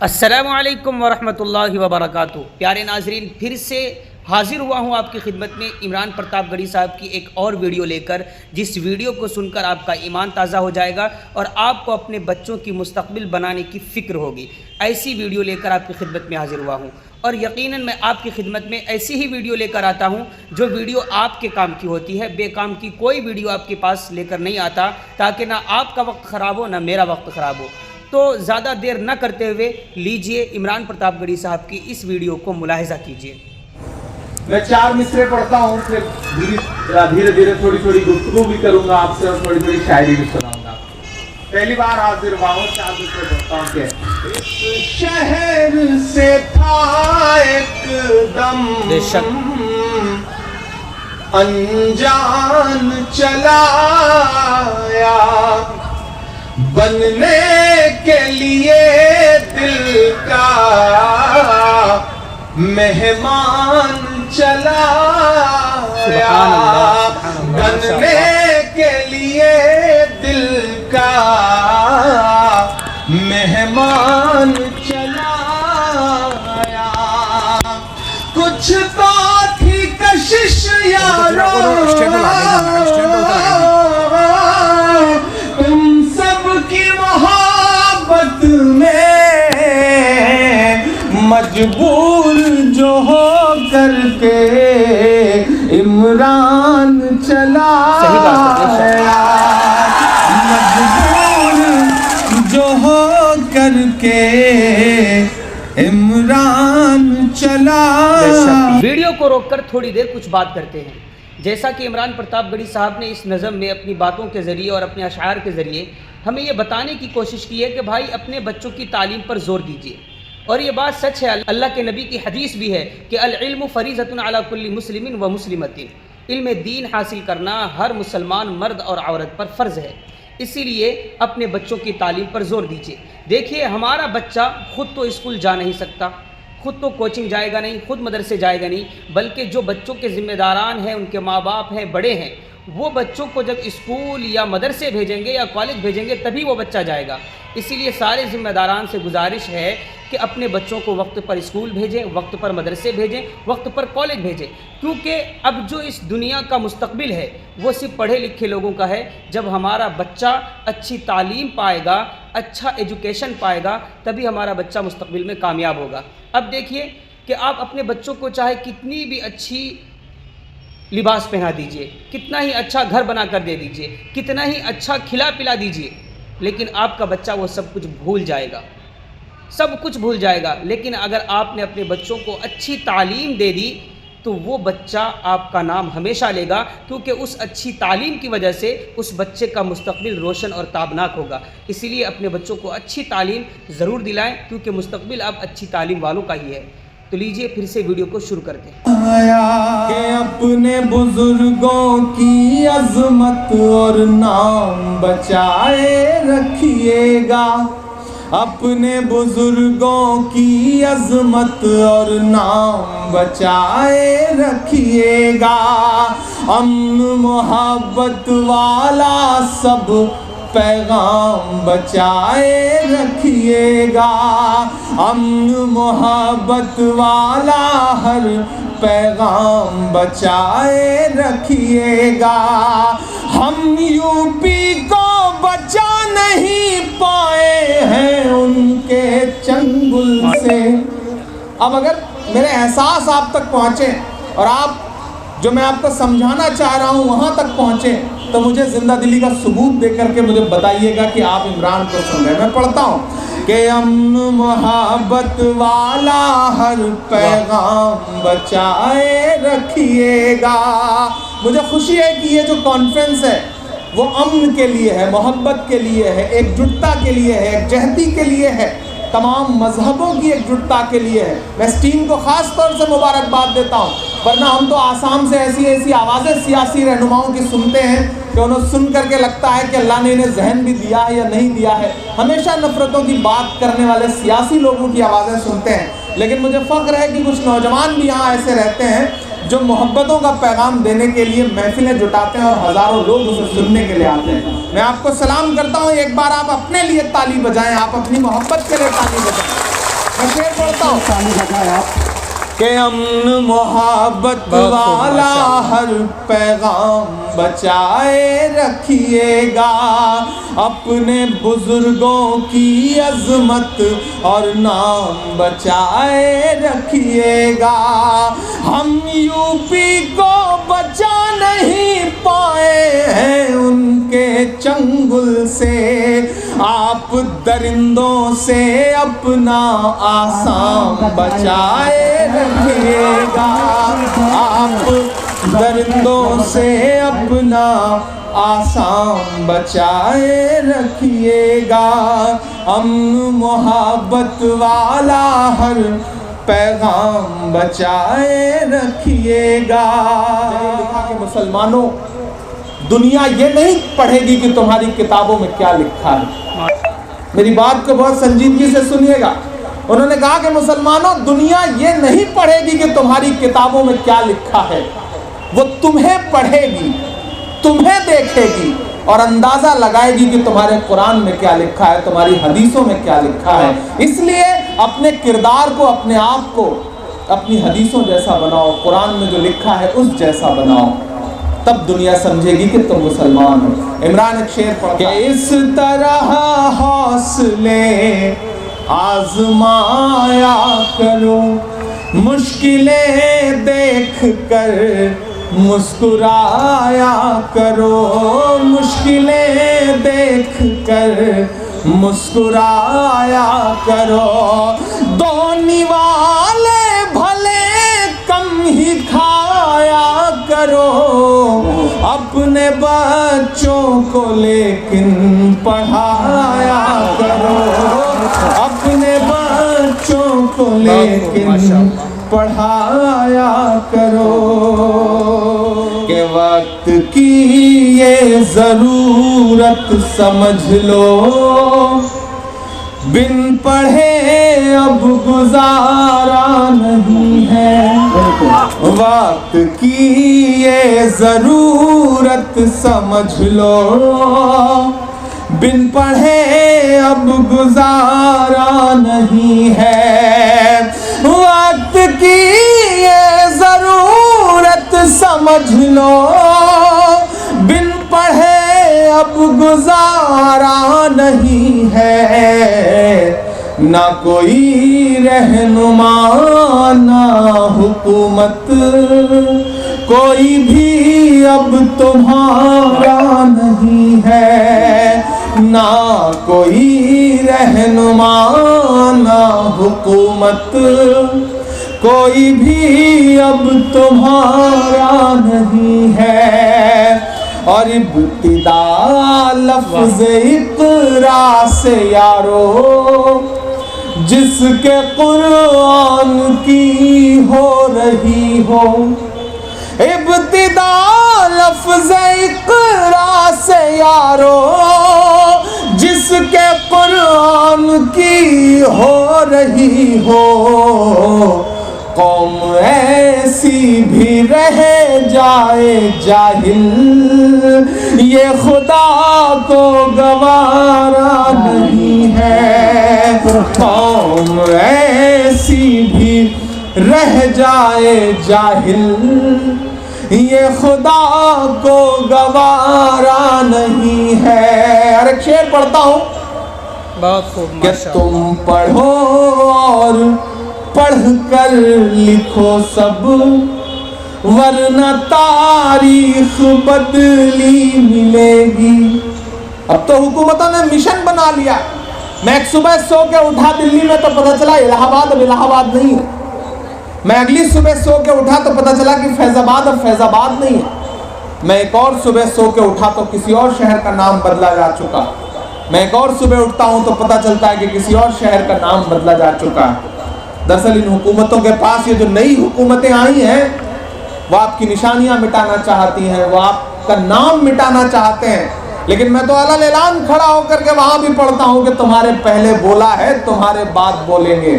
السلام علیکم ورحمۃ اللہ وبرکاتہ۔ پیارے ناظرین، پھر سے حاضر ہوا ہوں آپ کی خدمت میں عمران پرتاپ گڑھی صاحب کی ایک اور ویڈیو لے کر، جس ویڈیو کو سن کر آپ کا ایمان تازہ ہو جائے گا اور آپ کو اپنے بچوں کی مستقبل بنانے کی فکر ہوگی۔ ایسی ویڈیو لے کر آپ کی خدمت میں حاضر ہوا ہوں، اور یقیناً میں آپ کی خدمت میں ایسی ہی ویڈیو لے کر آتا ہوں جو ویڈیو آپ کے کام کی ہوتی ہے۔ بے کام کی کوئی ویڈیو آپ کے پاس لے کر نہیں آتا، تاکہ نہ آپ کا وقت خراب ہو نہ میرا وقت خراب ہو۔ تو زیادہ دیر نہ کرتے ہوئے لیجئے عمران پرتاپ گڑھی صاحب کی اس ویڈیو کو ملاحظہ کیجئے۔ میں 4 مصرے پڑھتا ہوں، پھر دھیرے دھیرے تھوڑی تھوڑی گفتگو بھی کروں گا آپ سے اور تھوڑی تھوڑی شاعری بھی سناؤں گا۔ پہلی بار حاضر ہوا ہوں، 4 مصرے پڑھتا ہوں کہ اس شہر سے تھا ایک دم بے شک انجان چلا آیا، بننے کے لیے دل کا مہمان چلا آیا، بننے کے لیے دل کا مہمان چلا آیا۔ کچھ تو تھی کشش یارو تم سب کی محبت میں، مجبور جو ہو کر کے عمران چلا آیا، مجبور جو ہو کر کے عمران چلا آیا۔ ویڈیو کو روک کر تھوڑی دیر کچھ بات کرتے ہیں۔ جیسا کہ عمران پرتاپ گڑھی صاحب نے اس نظم میں اپنی باتوں کے ذریعے اور اپنے اشعار کے ذریعے ہمیں یہ بتانے کی کوشش کی ہے کہ بھائی اپنے بچوں کی تعلیم پر زور دیجیے، اور یہ بات سچ ہے۔ اللہ کے نبی کی حدیث بھی ہے کہ العلم فریضۃ علی کل مسلم و مسلمۃ، علم دین حاصل کرنا ہر مسلمان مرد اور عورت پر فرض ہے، اسی لیے اپنے بچوں کی تعلیم پر زور دیجیے۔ دیکھیے، ہمارا بچہ خود تو اسکول جا نہیں سکتا، خود تو کوچنگ جائے گا نہیں، خود مدرسے جائے گا نہیں، بلکہ جو بچوں کے ذمہ داران ہیں، ان کے ماں باپ ہیں، بڑے ہیں، وہ بچوں کو جب اسکول یا مدرسے بھیجیں گے یا کالج بھیجیں گے تبھی وہ بچہ جائے گا۔ اسی لیے سارے ذمہ داران سے گزارش ہے کہ اپنے بچوں کو وقت پر اسکول بھیجیں، وقت پر مدرسے بھیجیں، وقت پر کالج بھیجیں، کیونکہ اب جو اس دنیا کا مستقبل ہے وہ صرف پڑھے لکھے لوگوں کا ہے۔ جب ہمارا بچہ اچھی تعلیم پائے گا، اچھا ایجوکیشن پائے گا، تبھی ہمارا بچہ مستقبل میں کامیاب ہوگا۔ اب دیکھیے کہ آپ اپنے بچوں کو چاہے کتنی بھی اچھی لباس پہنا دیجئے، کتنا ہی اچھا گھر بنا کر دے دیجئے، کتنا ہی اچھا کھلا پلا دیجئے، لیکن آپ کا بچہ وہ سب کچھ بھول جائے گا، سب کچھ بھول جائے گا۔ لیکن اگر آپ نے اپنے بچوں کو اچھی تعلیم دے دی تو وہ بچہ آپ کا نام ہمیشہ لے گا، کیونکہ اس اچھی تعلیم کی وجہ سے اس بچے کا مستقبل روشن اور تابناک ہوگا۔ اسی لیے اپنے بچوں کو اچھی تعلیم ضرور دلائیں، کیونکہ مستقبل اب اچھی تعلیم والوں کا ہی ہے۔ تو لیجئے پھر سے ویڈیو کو شروع کرتے ہیں۔ کہ اپنے بزرگوں کی عظمت اور نام بچائے رکھیے گا، اپنے بزرگوں کی عظمت اور نام بچائے رکھیے گا، امن محبت والا سب پیغام بچائے رکھیے گا، امن محبت والا ہر پیغام بچائے رکھیے گا۔ ہم یو پی کو بچا نہیں پائے ہیں ان کے چنگل سے۔ اب اگر میرے احساس آپ تک پہنچے اور آپ جو میں آپ کو سمجھانا چاہ رہا ہوں وہاں تک پہنچے، تو مجھے زندہ دلی کا ثبوت دے کر کے مجھے بتائیے گا کہ آپ عمران کو سن رہے ہیں۔ میں پڑھتا ہوں کہ امن محبت والا ہر پیغام بچائے رکھیے گا۔ مجھے خوشی ہے کہ یہ جو کانفرنس ہے وہ امن کے لیے ہے، محبت کے لیے ہے، ایک جٹتا کے لیے ہے، ایک جہتی کے لیے ہے، تمام مذہبوں کی ایک جٹتا کے لیے ہے۔ میں اس ٹیم کو خاص طور سے مبارکباد دیتا ہوں، ورنہ ہم تو آسام سے ایسی آوازیں سیاسی رہنماؤں کی سنتے ہیں کہ انہیں سن کر کے لگتا ہے کہ اللہ نے انہیں ذہن بھی دیا ہے یا نہیں دیا ہے۔ ہمیشہ نفرتوں کی بات کرنے والے سیاسی لوگوں کی آوازیں سنتے ہیں، لیکن مجھے فخر ہے کہ کچھ نوجوان بھی یہاں ایسے رہتے ہیں جو محبتوں کا پیغام دینے کے لیے محفلیں جٹاتے ہیں اور ہزاروں لوگ اسے سننے کے لیے آتے ہیں۔ میں آپ کو سلام کرتا ہوں، ایک بار آپ اپنے لیے تالی بجائیں، آپ اپنی محبت کے لیے تالی بجائیں۔ شعر پڑھتا ہوں کہ امن محبت والا ہر پیغام بچائے رکھیے گا، اپنے بزرگوں کی عظمت اور نام بچائے رکھیے گا۔ ہم یو پی کو بچا نہیں پائے ہیں ان کے چنگل سے، آپ درندوں سے اپنا آسام بچائے رکھیے گا، آپ درندوں سے اپنا آسام بچائے رکھیے گا، امن محبت والا ہر پیغام بچائے رکھیے گا۔ لکھا کہ مسلمانوں، دنیا یہ نہیں پڑھے گی کہ تمہاری کتابوں میں کیا لکھا ہے۔ میری بات کو بہت سنجیدگی سے سنیے گا۔ انہوں نے کہا کہ مسلمانوں، دنیا یہ نہیں پڑھے گی کہ تمہاری کتابوں میں کیا لکھا ہے، وہ تمہیں پڑھے گی، تمہیں دیکھے گی اور اندازہ لگائے گی کہ تمہارے قرآن میں کیا لکھا ہے، تمہاری حدیثوں میں کیا لکھا ہے۔ اس لیے اپنے کردار کو، اپنے آپ کو اپنی حدیثوں جیسا بناؤ، قرآن میں جو لکھا ہے اس جیسا بناؤ، تب دنیا سمجھے گی کہ تم مسلمان ہو۔ عمران ایک شعر پڑھتا کہ اس طرح حوصلے آزمایا کرو، مشکلیں دیکھ کر مسکرایا کرو، مشکلیں دیکھ کر مسکرایا کرو، دو نوالے بھلے کم ہی کھایا کرو، اپنے بچوں کو لیکن پڑھایا کرو، اپنے بچوں کو لیکن پڑھایا کرو، کہ وقت کی یہ ضرورت سمجھ لو، بن پڑھے اب گزارا نہیں ہے، وقت کی یہ ضرورت سمجھ لو، بن پڑھے اب گزارا نہیں ہے، وقت کی یہ ضرورت سمجھ لو، بن پڑھے اب گزارا نہیں ہے، نہ کوئی رہنما نہ حکومت، کوئی بھی اب تمہارا نہیں ہے، نہ کوئی رہنما نہ حکومت، کوئی بھی اب تمہارا نہیں ہے، اور ابتدا لفظ اقرا سے یارو، جس کے قرآن کی ہو رہی ہو، ابتدا لفظ اقرا سے یارو، جس کے قرآن کی ہو رہی ہو، قوم ایسی بھی رہ جائے جاہل، یہ خدا کو گوارا نہیں ہے، قوم ایسی بھی رہ جائے جاہل، یہ خدا کو گوارا نہیں ہے۔ اور ایک شعر پڑھتا ہوں کہ تم پڑھو اور پڑھ کر لکھو سب، ورنہ تاریخ بدلی ملے گی۔ اب تو حکومتوں نے مشن بنا لیا، میں ایک صبح سو کے اٹھا دلی میں تو پتہ چلا الہ آباد اب الہ آباد نہیں ہے، میں اگلی صبح سو کے اٹھا تو پتہ چلا کہ فیض آباد اب فیض آباد نہیں ہے، میں ایک اور صبح سو کے اٹھا تو کسی اور شہر کا نام بدلا جا چکا، میں ایک اور صبح اٹھتا ہوں تو پتہ چلتا ہے کہ کسی اور شہر کا نام بدلا جا چکا ہے۔ دراصل ان حکومتوں کے پاس یہ جو نئی حکومتیں آئی ہیں، وہ آپ کی نشانیاں مٹانا چاہتی ہیں، وہ آپ کا نام مٹانا چاہتے ہیں، لیکن میں تو اعلان اعلان کھڑا ہو کر کے وہاں بھی پڑھتا ہوں کہ تمہارے پہلے بولا ہے تمہارے بعد بولیں گے،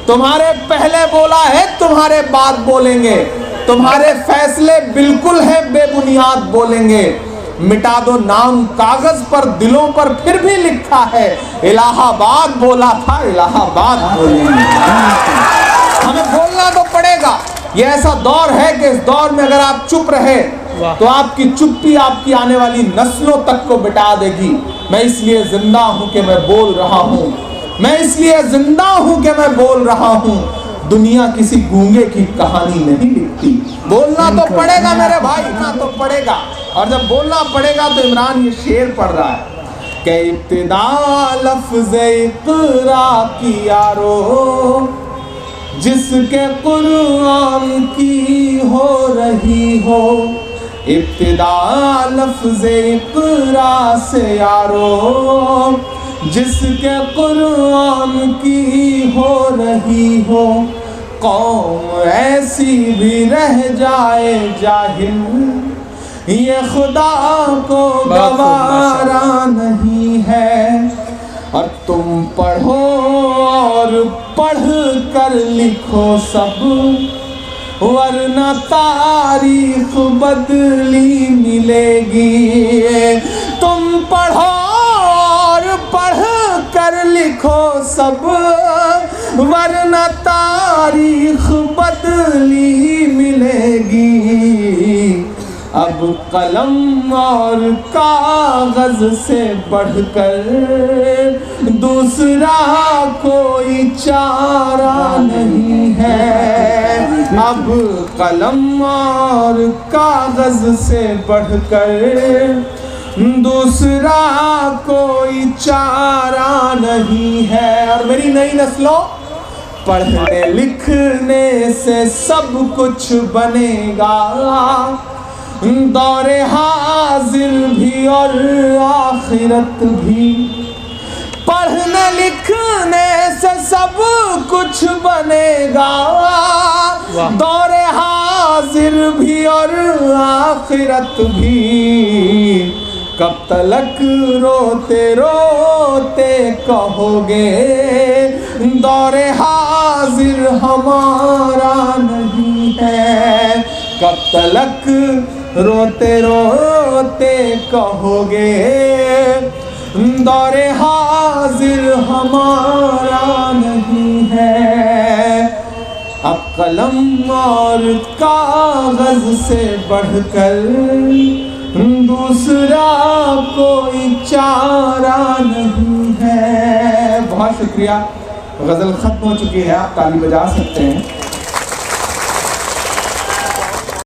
تمہارے پہلے بولا ہے تمہارے بعد بولیں گے، تمہارے فیصلے بالکل ہیں بے بنیاد بولیں گے، مٹا دو نام کاغذ پر، دلوں پر پھر بھی لکھا ہے، الہ آباد بولا تھا، الہ آباد بولیں گے۔ ہمیں بولنا تو پڑے گا۔ یہ ایسا دور ہے کہ اس دور میں اگر آپ چپ رہے تو آپ کی چپی آپ کی آنے والی نسلوں تک کو بٹا دے گی۔ میں اس لیے زندہ ہوں کہ میں بول رہا ہوں، میں اس لیے زندہ ہوں کہ میں بول رہا ہوں۔ دنیا کسی گونگے کی کہانی نہیں لکھتی۔ بولنا تو پڑے گا میرے بھائی، بولنا تو پڑے گا۔ اور جب بولنا پڑے گا تو عمران یہ شعر پڑھ رہا ہے کہ ابتدا لفظ اقرا کی یارو، جس کے قرآن کی ہو رہی ہو، ابتدا لفظ اقرا سے یارو، جس کے قرآن کی ہو رہی ہو، قوم ایسی بھی رہ جائے جاہل، یہ خدا کو گوارا نہیں ہے۔ اور تم پڑھو اور پڑھ کر لکھو سب، ورنہ تاریخ بدلی ملے گی۔ تم پڑھو اور پڑھ کر لکھو سب، ورنہ تاریخ بدلی ملے گی۔ اب قلم اور کاغذ سے بڑھ کر دوسرا کوئی چارہ نہیں ہے۔ اب قلم اور کاغذ سے بڑھ کر دوسرا کوئی چارہ نہیں ہے۔ اور میری نئی نسلوں، پڑھنے لکھنے سے سب کچھ بنے گا، دور حاضر بھی اور آخرت بھی۔ پڑھنے لکھنے سے سب کچھ بنے گا، دور حاضر بھی اور آخرت بھی۔ کب تلک روتے روتے کہو گے دور حاضر ہمارا نہیں ہے؟ کب تلک روتے روتے کہو گے دور حاضر ہمارا نہیں ہے؟ اب قلم اور کاغذ سے بڑھ کر دوسرا کوئی چارہ نہیں ہے۔ بہت شکریہ، غزل ختم ہو چکی ہے، آپ تالی بجا سکتے ہیں۔